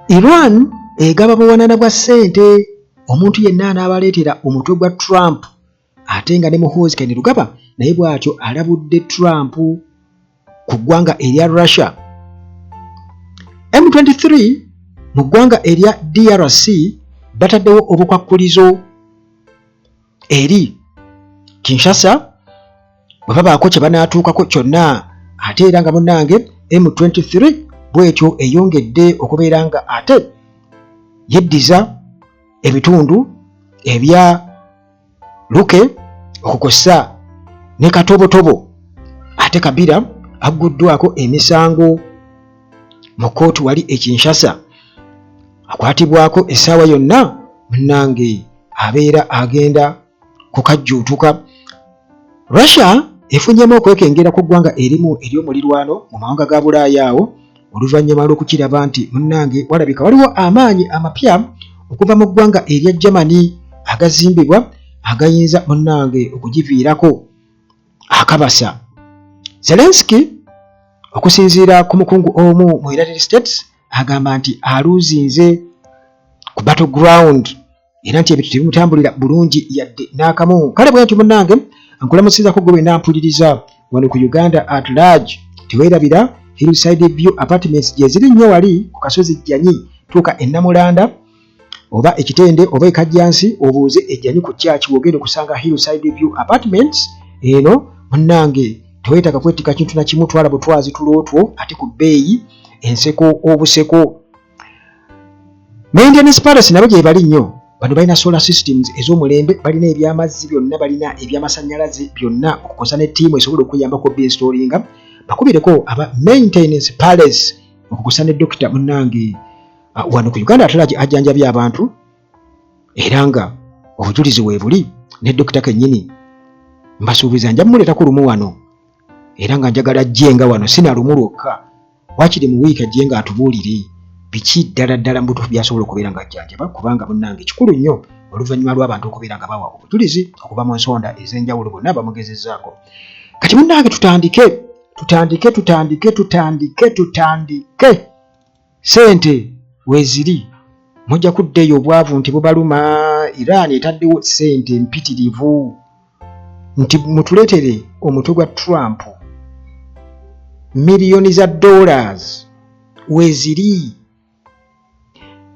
Iran egaba buwanana bwa ssente omuntu yenna anaabaleetera omutwe gwa Trump ate nga ne muhoozi Ken Rugaba naye bw'atyo alabudde Trump ku ggwanga erya Russia. M23 mu ggwanga erya DRC bataddewo obukwakkulizo eri Kinshasa bwe babaako kye banaatuukako kyonna ate era nga munnange M23 bwetyo eyongedde okubeera nga ate yeddiza ebitundu ebya Luke okukosa ne Katobotobo ate Kabila agguddwako emisango mu kkooti wali e Kinshasa akwatibwako essaawa yonna munnange abeera agenda kukajjuutuka. Russia efunnyemu okwekengera ku ggwanga erimu ery'omulirwano mu mawanga ga Bulaaya awo oluvannyuma lw'okukiraba nti munnange walabika waliwo amaanyi amapya okuva mu ggwanga erya Germany agazimbibwa agayinza munnange okugiviirako akabasa. Zelensky okusinziira ku mukungu omu mu United States agamba nti aluuzinze ku battleground era nti ebintu tebimutambulira bulungi yadde n'akamu. Kale bwe nti munnange nkulamusiza ko gwe nampuliriza wano ku Uganda at large teweerabira Hillside View Apartments gye ziri nnyo wali ku kasozi Jjanyi tuuka e Namulanda oba ekitende oba ekajjansi obuuze ejjanyi ku kyaki wogere kusanga Hillside View Apartments eno munnange teweetaka kwetika kintu na kimu twala butwazi tulootwo ate ku bbeeyi enseko obuseko. Maintenance Palace nabo gye bali nnyo bano balina solar systems ez'omulembe balina ebyamazzi byonna balina ebyamasannyalaze byonna okukosa ne ttiimu esobola okuyambako beinstallinga bakubireko aba Maintenance Palace okukosa ne Dr. munnange wano ku Uganda atalagi ajjanjabya abantu era nga obujulizi weebuli ne Dr. kennyini mbasuubiza nja mmuleeta ku lumu wano era nga njagala jjenga wano sina lumu lwokka wakiri mu wiiki ajjenga atubuulire biki ddala ddala mbutuufu byasobola okubeera nga ajjanjaba kubanga munnange kikulu nnyo oluvannyuma lw'abantu okubeera nga bawa obujulizi okuva mu nsonda ez'enjawulo bonna bamugezezzaako. Kati munnange tutandike ssente weeziri mujja kuddeeyo obwavu nti bubaluma. Iran etaddewo ssente mpitirivu nti mutuleetere omutwe gwa Trump miliyoni za dollars weeziri.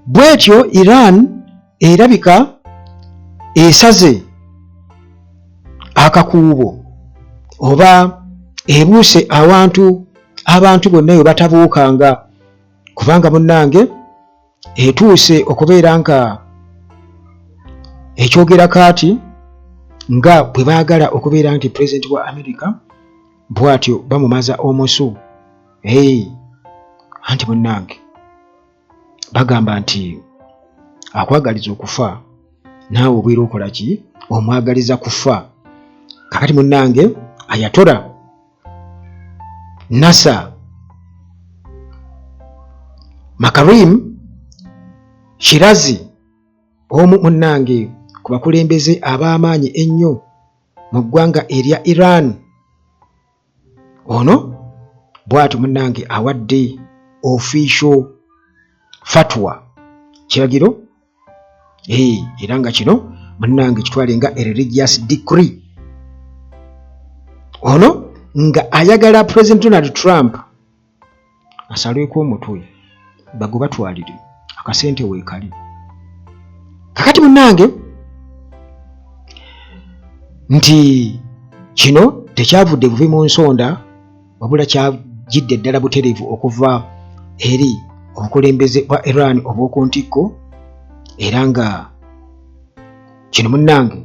Bwetyo Iran erabika esaze akakuubo oba ebuuse abantu bonna we batabuukanga kubanga munnange etuuse okubeera nga ekyogera kaati nga bwe baagala okubeera nti President wa America bw'atyo bamumaza omusu. Anti munnange bagamba nti akwagaliza okufa naawe obeera okola ki omwagaliza kufa. Kakati munnange Ayatollah Nasser Makarim Shirazi omu munnange ku bakulembeze ab'amaanyi ennyo mu ggwanga erya Iran ono bw'atyo munnange awadde official fatwa kiragiro era nga kino munnange kitwale nga religious decree ono nga ayagala President Donald Trump asalweko omutwe bago batwalire akasente weekali. Kakati munnange nti kino tekyavudde buvi mu nsonda wabula kyajidde ddala butereevu okuva eri obukulembeze bwa Iran obw'oku ntikko era nga kino munnange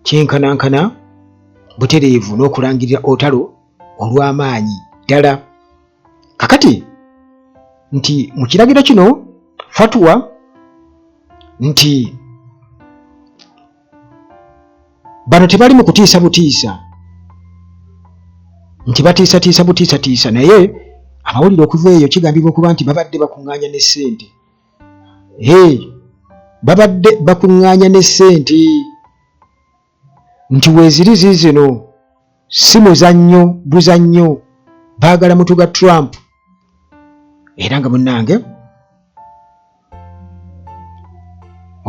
kyenkanankana butereevu n'okulangirira olutalo olw'amaanyi ddala. Kakati nti mu kiragiro kino fatwa nti bano tebali mu kutiisa butiisa nti batiisatiisa butiisatiisa naye amawulire okuva eyo kigambibwa okuba nti babadde bakuŋŋaanya ne ssente. Babadde bakuŋŋaanya ne ssente nti weeziri ziizino si muzannyo buzannyo baagala mutu ga Trump era nga munnange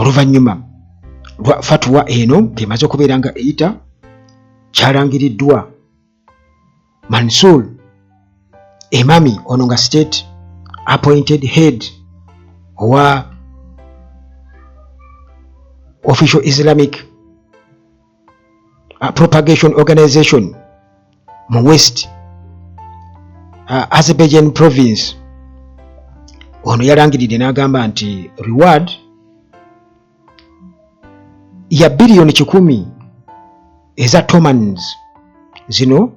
oluvannyuma lwa fatwa eno temaze okubeera nga eyita kyalangiriddwa Mansour Emami ono nga state appointed head wa official Islamic propagation organization mu West Azerbaijan province. Ono yalangiridde n'agamba nti reward ya billioni 10 eza Tomans zino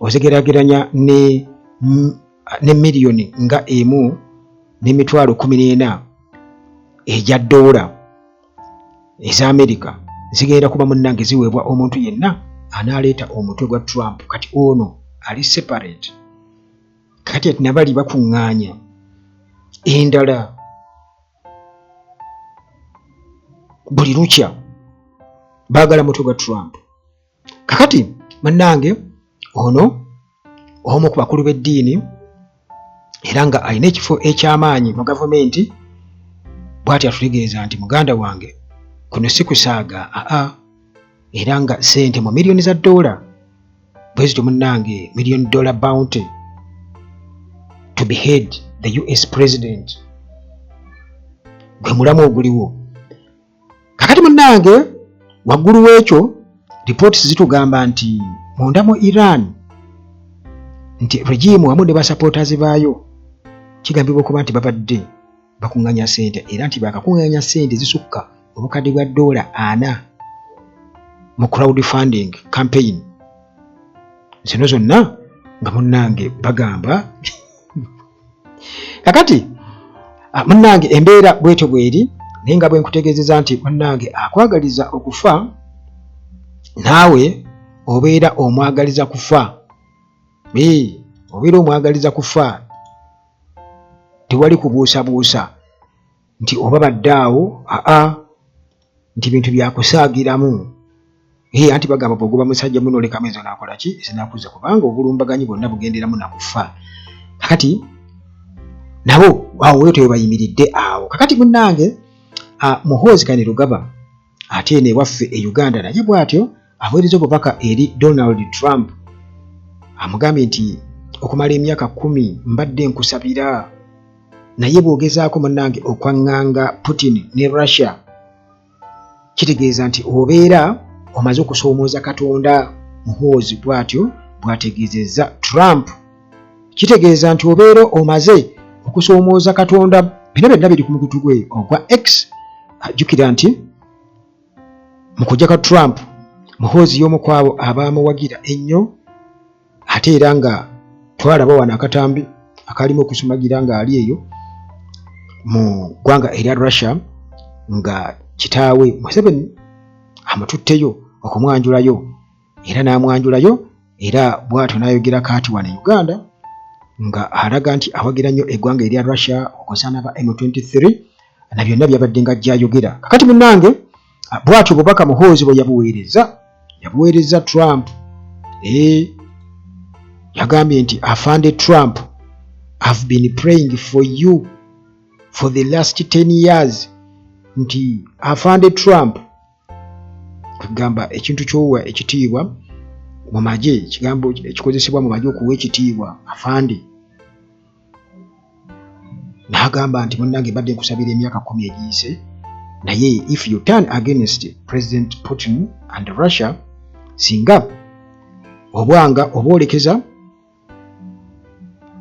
ozigerageranya ne miliyoni nga emu n'emitwalo 14 eja dola eza America zigenda kuba munnange ziweebwa omuntu yenna analeeta omutwe gwa Trump. Kati ono ali separate, kati ati nabali bakuŋŋaanya endala buli lukya baagala mutwe gwa Trump. Kakati munnange ono omu ku bakulu b'eddiini era nga alina ekifo eky'amaanyi mu gavumenti bw'ati atutegeeza nti muganda wange kuno si kusaaga era nga sente mu miliyoni za dola bwe zityo munnange $1 million bounty to behead the US president gwe mulamu oguliwo. Kakati munnange waggulu w'ekyo reports zitugamba nti munda mu Iran nti regime wamu ne basupporters baayo kigambibwa okuba nti babadde bakuŋŋanya sente era nti bakakuŋŋanya sente zisukka obukadde bwa dola 4 mu crowdfunding campaign. Zino zonna nga munnange bagamba kakati munnange embeera bwetyo bweri naye nga bwe nkutegeezeza nti munnange akwagaliza okufa naawe obeera omwagaliza kufa. Obeera omwagaliza kufa, tewali kubuusabuusa nti oba baddaawo nti bintu byakusaagiramu. Anti bagamba bw'ogoba musajja muno lekamu ezo naakola ki ezinaakuza kubanga obulumbaganyi bwonna bugenderamu nakufa. Kakati nabo awo tewe bayimiridde awo. Kakati munnange Muhoozi Kainerugaba ate eno ewaffe e Uganda naye bw'atyo aweereza obubaka eri Donald Trump amugambye nti okumala emyaka 10 mbadde nkusabira naye bw'ogezaako munnange okwaŋŋanga Putin ne Russia kitegeeza nti obeera omaze okusoomooza Katonda. Muhoozi bw'atyo bw'ategeezezza Trump. Kitegeeza nti obeera omaze okusoomooza Katonda. Bino byonna biri ku mukutu gwe ogwa X. Ajjukira nti mu kujja kwa Trump Muhoozi y'omu ku abo abaamuwagira ennyo ate era nga twalaba wano akatambi akalimu okusumagira ng'ali eyo mu ggwanga erya Russia nga kitaawe Museveni amututteyo okumwanjulayo era n'amwanjulayo era bw'atyo n'ayogera kaati wano e Uganda nga alaga nti awagira nnyo eggwanga erya Russia okusaana ba M23 na byonna byabadde nga ajjayogera. Kakati munnange bw'atyo bubaka Muhoozi bwe yabuweereza Trump. Yagambye nti afande Trump, I've been praying for you for the last 10 years. Nti afande Trump kugamba ekintu ky'owa ekitiibwa mu magye, ekigambo ekikozesebwa mu magye okuwa ekitiibwa afande. N'agamba nti munnange badde nkusabira emyaka 10 egiyise naye if you turn against President Putin and Russia, singa obwanga obwolekeza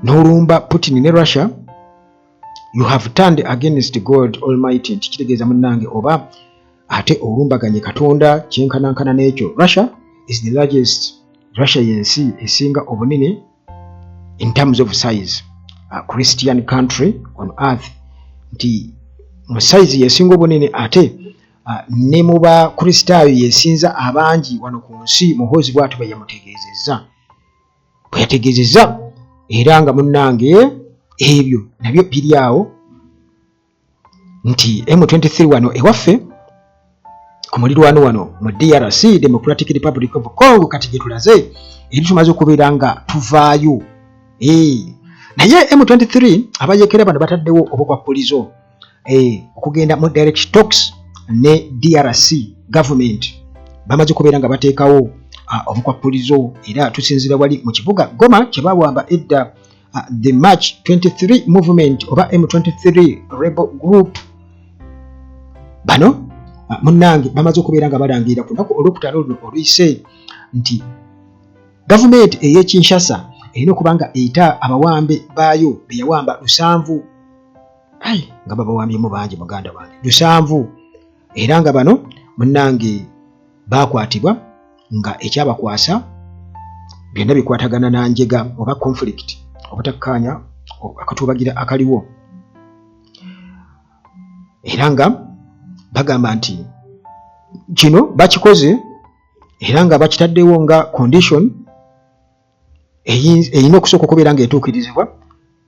n'olumba Putin ne Russia, you have turned against God Almighty. Nti kitegeeza munnange oba ate olumbaganye Katonda kyenkanankana n'ekyo. Russia is the largest, Russia yensi esinga obunene in terms of size, a Christian country on earth. Nti mu size yesinga obunene ate ne mu bakristaayo yesinza abangi wano ku nsi. Muhoozi bw'atyo bwe yategeezezza era nga munnange ebyo nabyo biri awo nti M23 wano ewaffe omulirwano wano mu DRC, Democratic Republic of Congo, kati gye tulaze eri tumaze okubeera nga tuvaayo. Naye M23 abayekera bano bataddewo obukwakulizo okugenda mu direct talks ne DRC government bamaze kubeera nga bateekawo obukwakulizo era tusinzira wali mu kibuga Goma kye bawamba edda the March 23 movement oba M23 rebel group bano munnange bamaze okubeera nga balangira ku lunaku olwokutaano luno oluyise nti gavumenti ey'e Kinshasa erina okuba nga eyita abawambe baayo be yawamba 7 nga babawambyemu bangi muganda wange 7 era nga bano munnange bakwatibwa nga ekyabakwasa byonna bikwatagana na njega oba conflict obutakkaanya akatubagira akaliwo era nga bagamba nti kino bakikoze era nga bakitaddewo nga condition eyina okusooka okubeera nga etuukirizibwa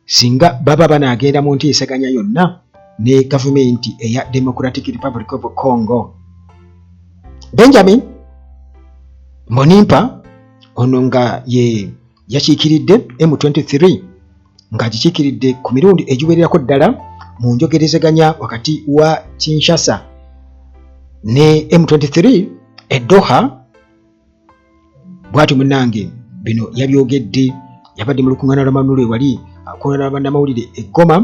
singa baba banaagenda mu nteesaganya yonna ne gavumenti eya Democratic Republic of Congo. Benjamin Mbonimpa ono nga yakiikiridde M23 nga agikiikiridde ku mirundi egiwererako ddala mu njogerezeganya wakati wa Kinshasa ne M23 Doha bwati munnange bino yabyogedde yabadde mu lukuŋŋaana lw'amanule wali akola bannamawulire eGoma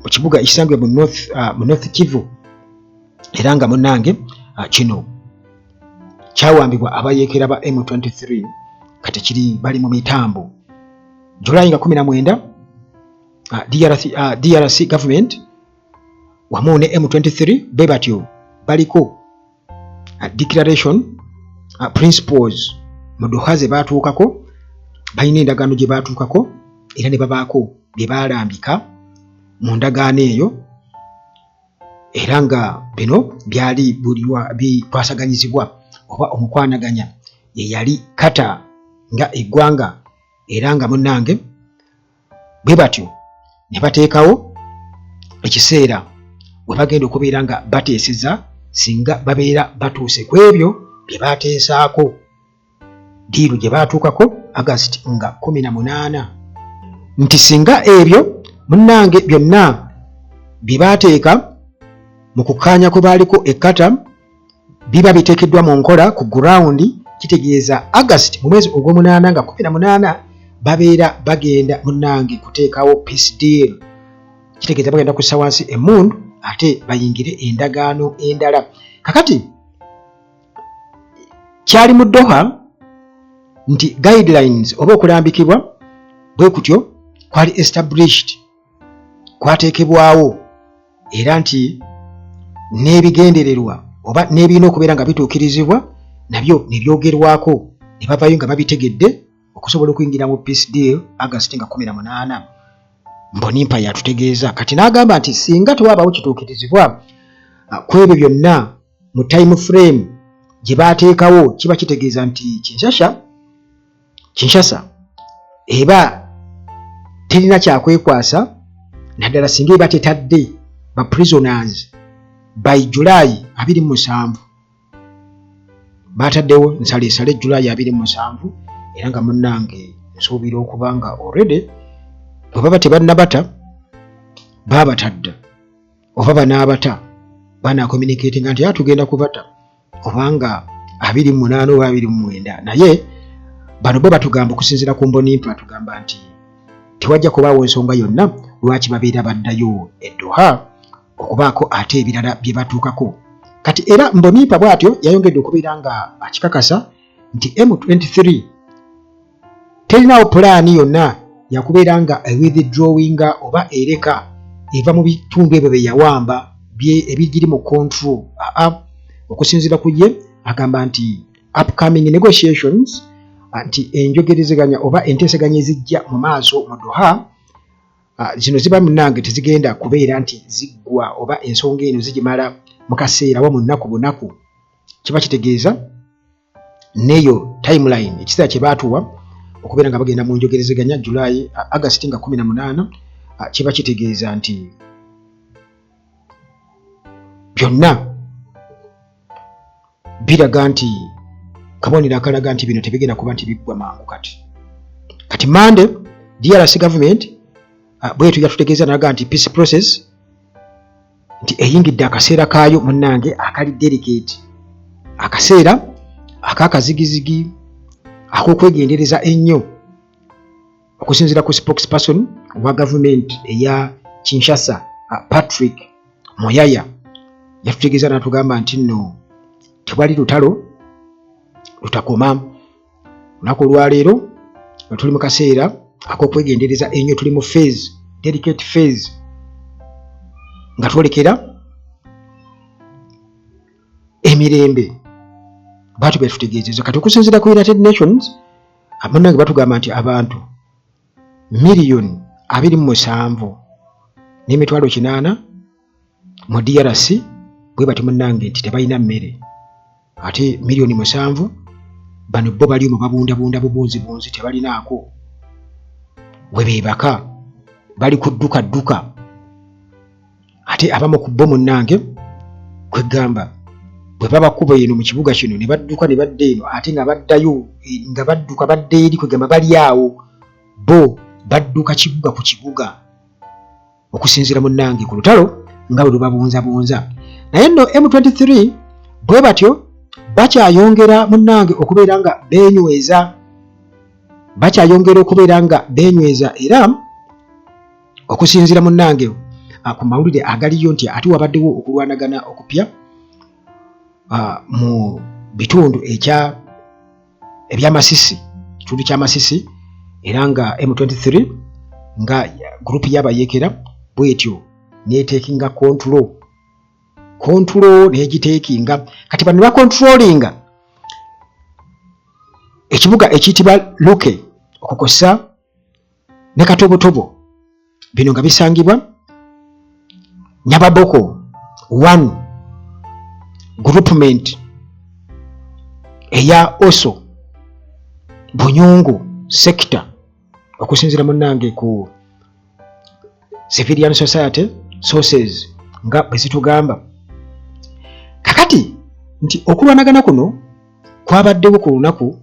mu kibuga ekisangibwa mu North Kivu era nga munnange kino kyawambibwa abayeekera ba M23 kati kiri bali mu mitambo Julai nga 19 DRC government wamu ne M23 bebatyo baliko declaration principles mu Doha ze baatuukako balina endagaano gye baatuukako era ne babaako bye baalambika mu ndagaano eyo era nga bino byali bikwasaganyizibwa oba omukwanaganya ye yali kata nga eggwanga era nga munnange bwe batyo ne bateekawo ekiseera we bagenda okubeera nga bateeseza singa babeera batuuse ku ebyo bye bateesaako diiru gye baatuukako August nga 18 nti singa ebyo munnange byonna bye baateeka mu kukkaanya kwe baaliko ekkata biba biteekeddwa mu nkola ku ground kitegeeza August mu mwezi ogw'omunaana nga 18 babeera bagenda munnange kuteekawo peace deal kitegeeza bagenda kussa wansi emmundu ate bayingire endagaano endala kakati kyali mu Doha nti guidelines oba okulambikibwa bwe kutyo kwali established kwateekebwawo era nti n'ebigendererwa oba n'ebirina okubeera nga bituukirizibwa nabyo ne byogerwako ne bavayo nga babitegedde okusobola okuyingira mu peace deal August nga 18 Mbonimpa yatutegeeza kati n'agamba nti singa tewaabawo kituukirizibwa ku ebyo byonna mu time frame gye baateekawo kiba kitegeeza nti Kinshasa eba terina kyakwekwasa naddala singa eba tetadde ba prisoners by July 27 bataddewo nsaleesale July 27 era nga munnange nsuubira okuba nga already bwe baba tebannabata babatadda oba banaabata banaakommunicatinga nti tugenda kubata obanga 28 oba 29 naye bano bo batugamba okusinziira ku Mbonimpa tugamba nti tewajja kubaawo ensonga yonna lwaki babeera baddayo Doha okubaako ate ebirala bye batuukako kati era Mbonimpa bw'atyo yayongedde okubeera nga akikakasa nti M23 terinawo pulaani yonna yakubeera nga withdrawinga oba ereka eva mu bitundu ebyo bye yawamba ebigiri mu control okusinziira ku ye agamba nti upcoming negotiations nti enjogerezeganya oba enteeseganya ezijja mu maaso mu Doha zino ziba munnange tezigenda kubeera nti ziggwa oba ensonga eno zigimala mu kaseera wa mu nnaku bunaku kiba kitegeeza neyo timeline ekiseera kye baatuwa okubeera nga bagenda mu njogerezeganya July August nga 18 kiba kitegeeza nti byonna biraga nti kabonero akalaga nti bino tebigenda kuba nti biggwa mangu kati Monday DRC government bwetu yatutegeeza naga nti peace process nti eyingidde akaseera kaayo munnange akali delicate, akaseera akakazigizigi ak'okwegendereza ennyo, okusinziira ku spokesperson wa gavumenti eya Kinshasa Patrick Moyaya yatutegeeza n'atugamba nti nno tewali lutalo lutakoma. Olunaku olwaleero tuli mu kaseera ak'okwegendereza ennyo, tuli mu phase, delicate phase, nga twolekera emirembe. Batu betutegeezezza kati okusinziira ku United Nations munnange batugamba nti abantu miliyoni 27.8 mu DRC bwe bati munnange nti tebalina mmere, ate miliyoni 7 bano bo bali mu babundabunda bubunzibunzi tebalinaako we beebaka, bali ku dduka, ate abamu ku bo munnange kwegamba bwe babakuba eno mu kibuga kino ne badduka ne badda eno, ate nga baddayo nga badduka badda eri, kwegamba bali awo bo badduka kibuga ku kibuga, okusinziira munnange ku lutalo nga bwe lubabunzabunza. Naye nno M23 bwe batyo bakyayongera munnange okubeera nga beenyweza, era okusinziira munnange ku mawulire agaliyo nti ate wabaddewo okulwanagana okupya mu bitundu ebyamasisi, kitundu ky'amasisi, era nga M23 nga gurupu y'abayeekera bwetyo netekinga control negitekinga. Kati bano bakontrolinga ekibuga ekiyitibwa Luke okukosa ne Katobotobo, bino nga bisangibwa Nyababoko 1 groupment eya Oso Bunyungu sector, okusinziira munnange ku civilian society sources nga bwe zitugamba. Kakati nti okulwanagana kuno kwabaddewo ku lunaku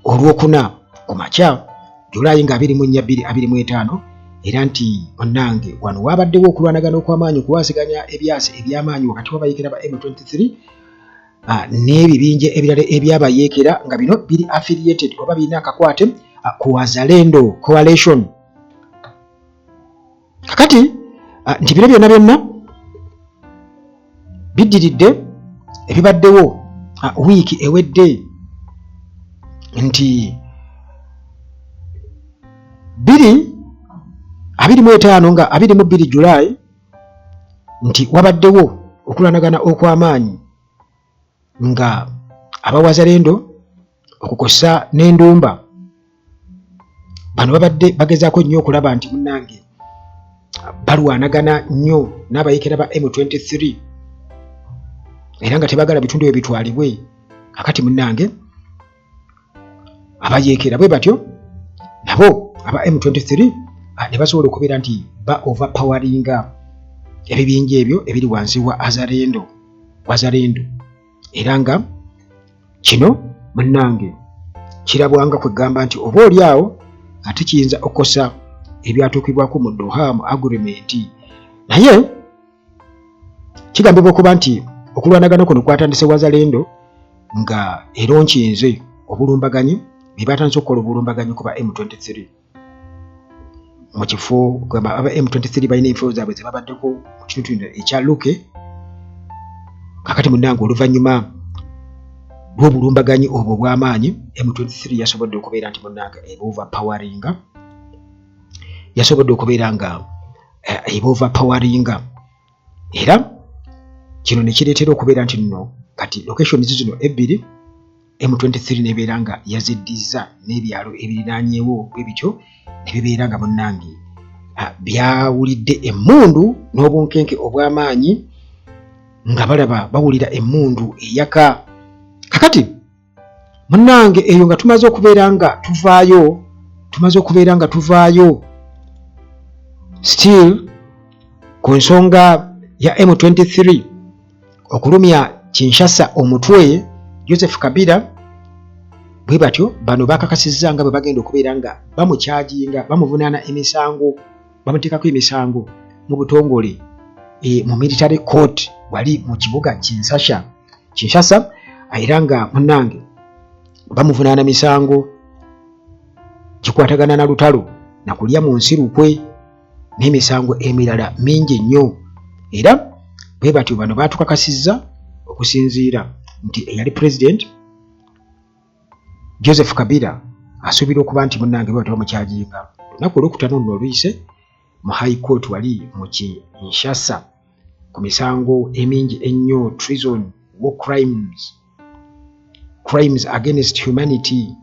olwokuna ku makya Julayi nga 24-25, era nti munnange wano wabaddewo okulwanagana okw'amaanyi okuwasiganya ebyasi eby'amaanyi wakati w'abayeekera ba M23 n'ebibinja ebirala ebyabayeekera nga bino biri affiliated oba birina akakwate ku Wazalendo Coalition. Kakati nti bino byonna biddiridde ebibaddewo wiiki ewedde, nti 25 nga 22 Julayi nti wabaddewo okulwanagana okw'amaanyi nga abawazalendo okukosa n'endumba bano babadde bagezaako nnyo okulaba nti munnange balwanagana nnyo n'abayeekera ba M23 era nga tebagala bitundu ebyo bitwalibwe. Kakati munnange abayeekera bwe batyo nabo aba M23 ne basobola okubeera nti ba overpowering'a ebibinja ebyo ebiri wansi wa Wazalendo, era nga kino munnange kirabwanga kwegamba nti oba oli awo ate kiyinza okukosa ebyatuukibwako mu Doha mu agreement. Naye kigambibwa okuba nti okulwanagana kuno kwatandise Wazalendo nga eronkinze obulumbaganyi bye batandise okukola obulumbaganyi kuba M23 mu kifo kwamba aba M23 balina enfo zaabwe ze babaddeko mu kitundu ekya Luke. Kakati munnange oluvannyuma lw'obulumbaganyi obwo obw'amaanyi M23 yasobodde okubeera nti munnange overpowering'a, era kino ne kireetera okubeera nti nno kati location zino ebbiri M23 nebeera nga yaziddiza n'ebyalo ebirinaanyeewo bwe bityo ne bibeera nga munnange byawulidde emmundu n'obunkenke obw'amaanyi nga balaba bawulira emmundu eyaka. Kakati munnange eyo nga tumaze okubeera nga tuvaayo still ku nsonga ya M23 okulumya Kinshasa omutwe Joseph Kabila, bwe batyo bano bakakasizza nga bwe bagenda okubeera nga bamukyajinga, bamuvunaana emisango, bamuteekako emisango mu butongole mu military court wali mu kibuga Kinshasa era nga munnange bamuvunaana misango kikwatagana na lutalo na kulya mu nsi lukwe n'emisango emirala mingi nnyo era bwe batyo bano baatukakasizza okusinziira nti eyali president Joseph Kabila asuubira okuba nti munnange bwe batyo bamukyajinga lunaku olwokutaano luno oluyise mu high court wali mu Kinshasa ku misango emingi ennyo treason, war crimes against humanity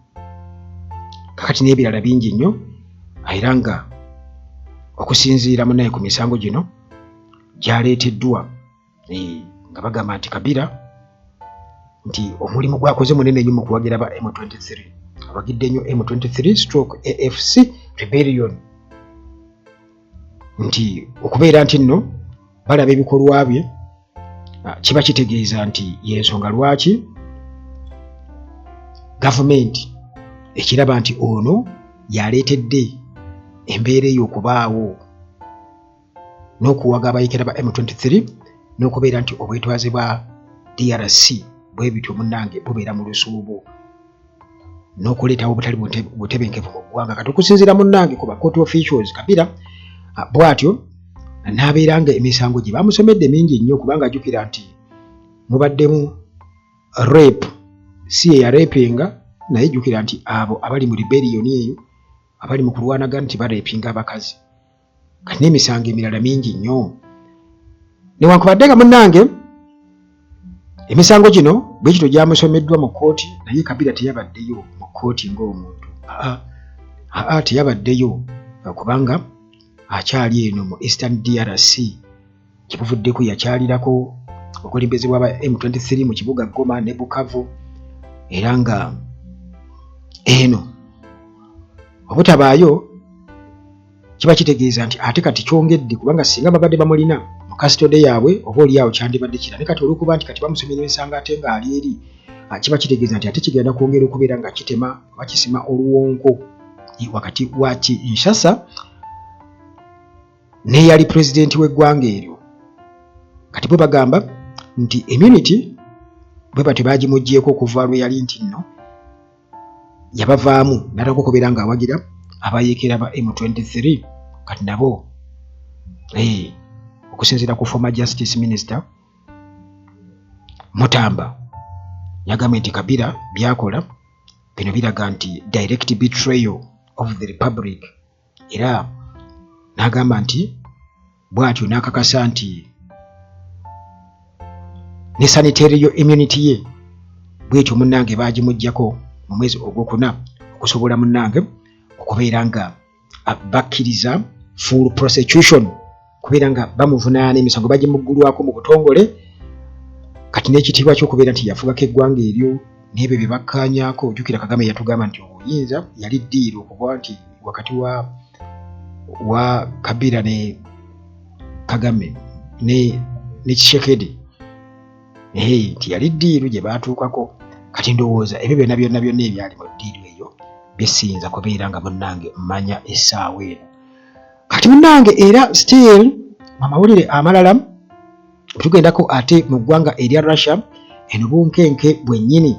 kakati n'ebirala bingi nnyo era nga okusinziira munnaye ku misango gino gyaleeteddwa nga bagamba nti Kabila nti omulimu gwakoze munene nnyo mu kuwagira ba M23 abagidde nnyo M23/AFC rebellion nti okubeera nti nno balaba ebikolwa bye kiba kitegeeza nti yensonga lwaki gavumenti ekiraba nti ono yaleetedde embeera eyo okubaawo n'okuwaga abayekera ba M23 n'okubeera nti obwetwaze bwa DRC bwe bityo munnange bubeera mu lusuubo n'okuleetawo obutali butebenkevu mu ggwanga kati okusinziira munnange ku ba court officials Kabila bw'atyo n'abeera nga emisango gye bamusomedde mingi nnyo kubanga ajjukira nti mubaddemu rape si ye yarepinga naye jjukira nti abo abali mu rebellion eyo abali mu kulwanagana nti barepinga abakazi kati n'emisango emirala mingi nnyo newankubadde nga munnange emisango gino bwe kityo gyamusomeddwa mu kkooti naye Kabila teyabaddeyo mu kkooti ng'omuntu teyabaddeyo kubanga akyali eno mu Eastern DRC kibuvuddeko yakyalirako okulembezebwa aba M23 mu kibuga Goma ne Bukavu era nga eno obutabaayo kiba kitegeeza nti ate kati kyongedde kubanga singa babadde bamulina mu kasitode yaabwe oba oliawo kyandibadde kira ne kati olw'okuba nti kati bamusomera emisango ate ng'ali eri kiba kitegeeza nti ate kigenda kwongera okubeera nga kitema oba kisima oluwonko wakati wa Kinshasa n'eyali pulezidenti w'eggwanga eryo kati bwe bagamba nti immunity bwe batyo baagimuggyeko okuva lwe yali nti nno yabavaamu n'ataka okubeera ng'awagira abayeekera ba M23 kati nabo okusinziira ku former justice minister Mutamba yagambye nti Kabila byakola bino biraga nti direct betrayal of the republic era n'agamba nti bw'atyo n'akakasa nti ne sanitariyo immunity ye bw'etyo munnange baagimuggyako mu mwezi ogwokuna okusobola munnange okubeera nga bakkiriza full prosecution kubeera nga bamuvunaana emisango bagimuggulwako mu butongole kati n'ekitiibwa ky'okubeera nti yafugako eggwanga eryo n'ebyo bye bakkaanyaako ojjukira Kagame yatugamba nti obuyinza yali ddiiro okuba nti wakati wa Kabila ne Kagame ne Tshisekedi nti yali ddiiru gye baatuukako kati ndowooza ebyo byonna ebyali mu ddiiru eyo bisinza kubeera nga munnange mmanya essaawa eno kati munnange era still amawulire amalala tugendako ate mu ggwanga erya Russia eno bunkenke bwennyini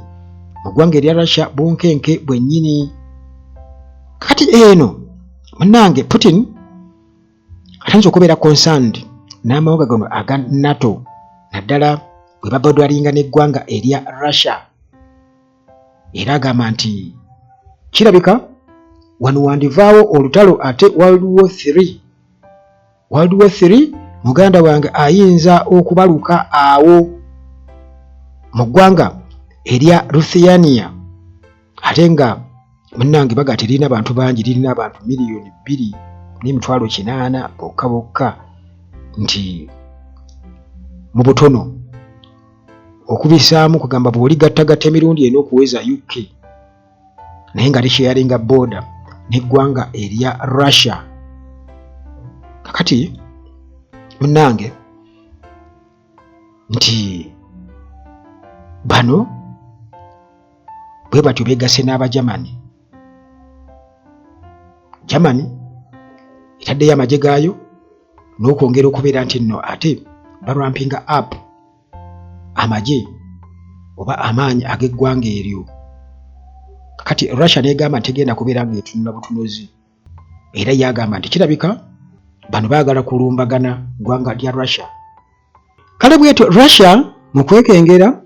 mu ggwanga erya Russia bunkenke bwennyini kati eno munnange Putin atanze okubeera concerned n'amawanga gano aga NATO naddala bwe babadwalinga n'eggwanga erya Russia era agamba nti kirabika wano wandivaawo olutalo ate World War 3 muganda wange ayinza okubaluka awo mu ggwanga erya Lithuania ate nga munnange baga terina abantu bangi lirina abantu miliyoni 2.8 bokka nti mu butono okubisaamu kugamba bw'oligattagatta emirundi eno okuweza UK naye nga likyalinga border n'eggwanga erya Russia kakati munnange nti bano bwe batyo beegase n'Abajamani Germany etaddeyo amagye gaayo n'okwongera okubeera nti nno ate barampinga up amagye oba amaanyi ag'eggwanga eryo. Kati Russia n'egamba nti tegenda kubeera ng'etunula butunuzi, era yagamba nti kirabika bano baagala kulumbagana ggwanga lya Russia. Kale bwetyo Russia mu kwekengera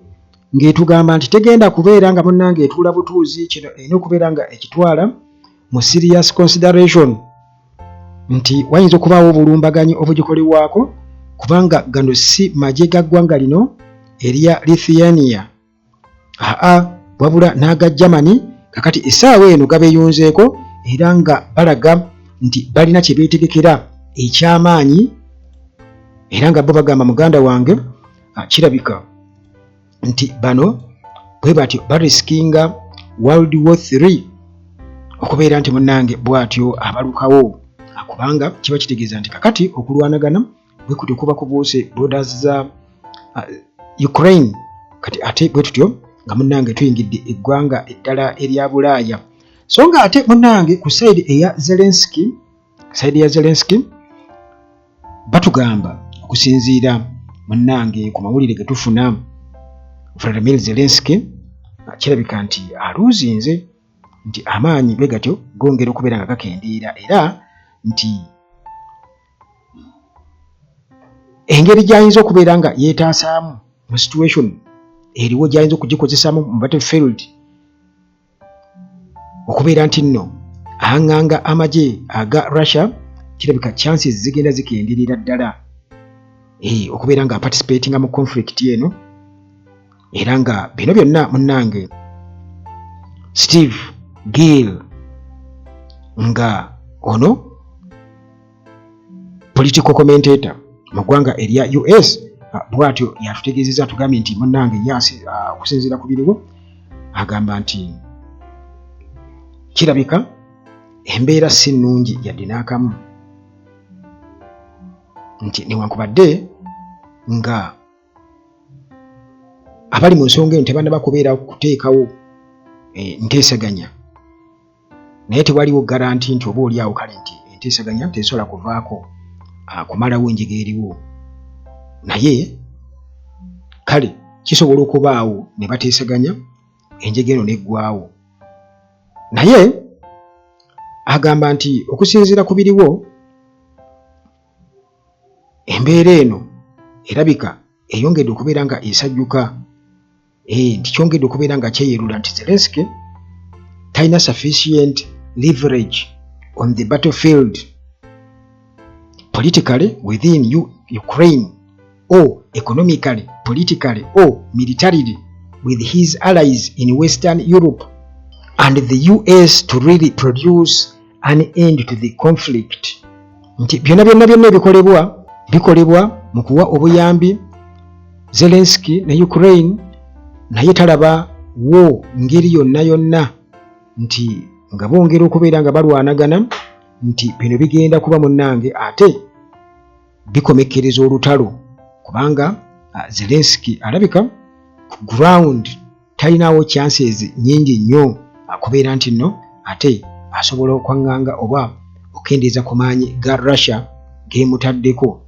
ng'etugamba nti tegenda kubeera nga munnange etuula butuuzi, kino erina okubeera nga ekitwala mu serious consideration nti wayinza okubaawo obulumbaganyi obugikolebwako, kubanga gano si magye ga ggwanga lino erya Lithuania, wabula n'aga Germany. Kakati essaawa eno gabeeyunzeeko era nga balaga nti balina kye beetegekera eky'amaanyi, era nga bo bagamba muganda wange kirabika nti bano bwe batyo bariskinga World War III okubeera nti munnange bw'atyo abalukawo, kubanga kiba kitegeeza nti kakati okulwanagana bwe kutyo kuba kubuuse borders za Ukraine. Kati ate bwe tutyo nga munnange tuyingidde eggwanga eddala erya Bulaaya. So nga ate munnange ku sayidi eya Zelensky batugamba okusinziira munnange ku mawulire ge tufuna, Volodymyr Zelensky kirabika nti aluuzinze, nti amaanyi bwe gatyo gongera okubeera nga gakendeera, era nti engeri gy'ayinza okubeera nga yeetaasaamu mu situation eriwo gy'ayinza okugikozesaamu mu battlefield okubeera nti nno aŋŋanga amagye aga Russia, kirabika chances zigenda zikendeerera ddala okubeera nga participatinga mu conflict eno, era nga bino byonna munnange Steve Gill nga ono political commentator mu ggwanga erya US bw'atyo yatutegeezezza, tugambye nti munnange okusinziira ku biriwo agamba nti kirabika embeera si nnungi yadde n'akamu, nti newankubadde nga abali mu nsonga eno tebannaba kubeera kuteekawo nteesaganya, naye tewaliwo garanti nti oba oliawo kale nti enteesaganya tesobola kuvaako kumalawo enjega eriwo, naye kale kisobola okubaawo ne bateesaganya enjega eno neggwaawo. Naye agamba nti okusinziira ku biriwo embeera eno erabika eyongedde okubeera nga esajjuka, nti kyongedde okubeera nga kyeyerula, nti Zelensky talina sufficient leverage on the battlefield politically within Ukraine or economically, politically or militarily with his allies in Western Europe and the US to really produce an end to the conflict. Nti byonna bikolebwa mu kuwa obuyambi Zelensky ne Ukraine, naye talaba wo ngeri yonna nti nga bongera okubeera nga balwanagana, nti bino bigenda kuba munnange ate bikomekkereza olutalo, kubanga Zelensky alabika ku ground talinawo chances nyingi nnyo akubeera nti nno ate asobola okwaŋŋanga oba okendeeza ku maanyi ga Russia geemutaddeko.